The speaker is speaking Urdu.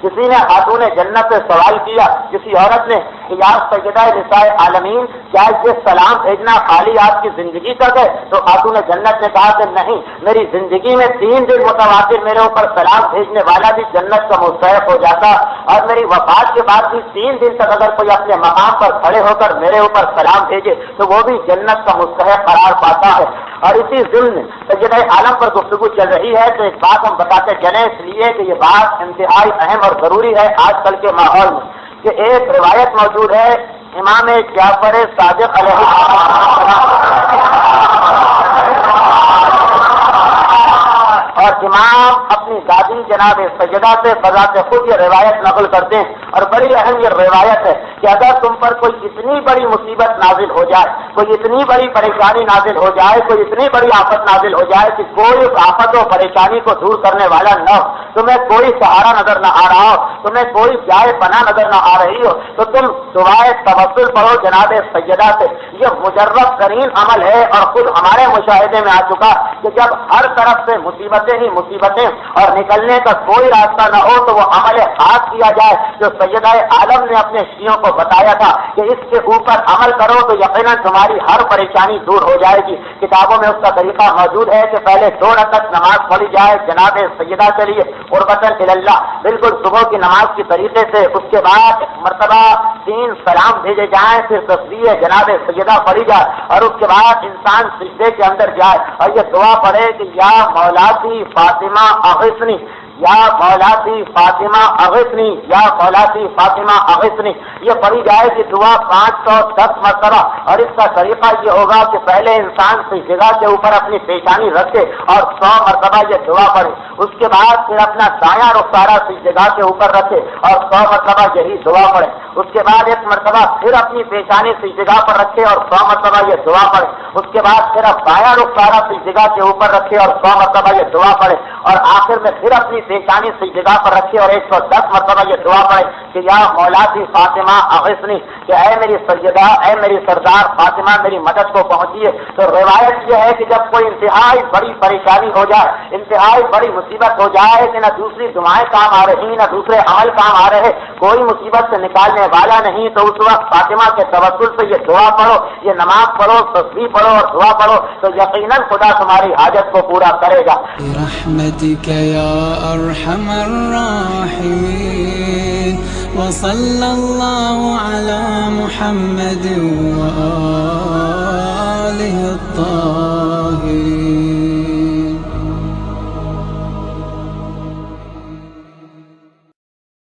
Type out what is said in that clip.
کسی نے خاتون جنت سے سوال کیا کسی عورت نے کہ یا سیدہ نساء عالمین کیا یہ سلام بھیجنا خالی آپ کی زندگی تک ہے؟ تو خاتون جنت نے کہا کہ نہیں، میری زندگی میں 3 دن متواتر میرے اوپر سلام بھیجنے والا بھی جنت کا مستحق ہو جاتا، اور میری وفات کے بعد بھی 3 دن تک اگر کوئی اپنے مقام پر کھڑے ہو کر میرے اوپر سلام بھیجے تو وہ بھی جنت کا مستحق قرار پاتا ہے۔ اور اسی ضمن سیدہ عالم پر گفتگو چل رہی ہے تو ایک بات ہم بتاتے چلیں، اس لیے کہ یہ بات انتہائی اہم اور ضروری ہے آج کل کے ماحول میں، کہ ایک روایت موجود ہے امام جعفر صادق علیہ اور امام اپنی دادی جناب سیدہ سے بذات خود یہ روایت نقل کرتے ہیں، اور بڑی اہم یہ روایت ہے کہ اگر تم پر کوئی اتنی بڑی مصیبت نازل ہو جائے، کوئی اتنی بڑی پریشانی نازل ہو جائے، کوئی اتنی بڑی آفت نازل ہو جائے کہ کوئی آفت و پریشانی کو دور کرنے والا نہ ہو، تمہیں کوئی سہارا نظر نہ آ رہا ہو، تمہیں کوئی جائے پناہ نظر نہ آ رہی ہو، تو تم دعائے توسل پڑھو جناب سیدہ سے۔ یہ مجرب ترین عمل ہے، اور خود ہمارے مشاہدے میں آ چکا کہ جب ہر طرف سے مصیبتیں ہی مصیبتیں اور نکلنے کا کوئی راستہ نہ ہو تو وہ عمل خاص کیا جائے جو سیدہ عالم نے اپنے شیعوں کو بتایا تھا کہ اس کے اوپر عمل کرو تو یقیناً تمہاری ہر پریشانی دور ہو جائے گی۔ کتابوں میں اس کا طریقہ موجود ہے کہ پہلے 2 رکعت نماز پڑھی جائے جناب سیدہ کے لیے قربتاً اللہ، بالکل صبح کی نماز کی طریقے سے، اس کے بعد مرتبہ 3 سلام بھیجے جائیں، پھر تسبیح جناب سیدہ پڑھی جائے، اور اس کے بعد انسان سجدے کے اندر جائے اور یہ دعا پڑھے کہ یا مولاتی فاطمہ اغثنی، یا مولاتی فاطمہ اغثنی، یا مولاتی فاطمہ اغثنی، یہ پڑھی جائے کہ دعا 510 مرتبہ۔ اور اس کا طریقہ یہ ہوگا کہ پہلے انسان سجدہ کے اوپر اپنی پیشانی رکھے اور 100 مرتبہ یہ دعا پڑھے، اس کے بعد پھر اپنا دایاں رخسارہ سجدہ کے اوپر رکھے اور 100 مرتبہ یہی دعا پڑھے، اس کے بعد 1 مرتبہ پھر اپنی پیشانی سجدہ پر رکھے اور 100 مرتبہ یہ دعا پڑھے، اس کے بعد پھر بایاں رخسارہ سجدہ کے اوپر رکھے اور 100 مرتبہ یہ دعا پڑھے، اور آخر میں پھر اپنی پیشانی سجدہ پر رکھے اور 110 مرتبہ یہ دعا پڑھے کہ یا مولاتی فاطمہ اغثنی، کہ اے میری سیدہ، اے میری سردار فاطمہ میری مدد کو پہنچیے۔ تو روایت یہ ہے کہ جب کوئی انتہائی بڑی پریشانی ہو جائے، انتہائی بڑی مصیبت ہو جائے کہ نہ دوسری دعائیں کام آ رہی نہ دوسرے عمل کام آ رہے، کوئی مصیبت سے نکالنے والا نہیں، تو اس وقت فاطمہ کے توسل سے یہ دعا پڑھو، یہ نماز پڑھو، تسبیح پڑھو اور دعا پڑھو، تو یقیناً خدا تمہاری حاجت کو پورا کرے گا۔ برحمتک یا ارحم الراحمین، وصلی اللہ علی محمد وآلہ الطاہرین۔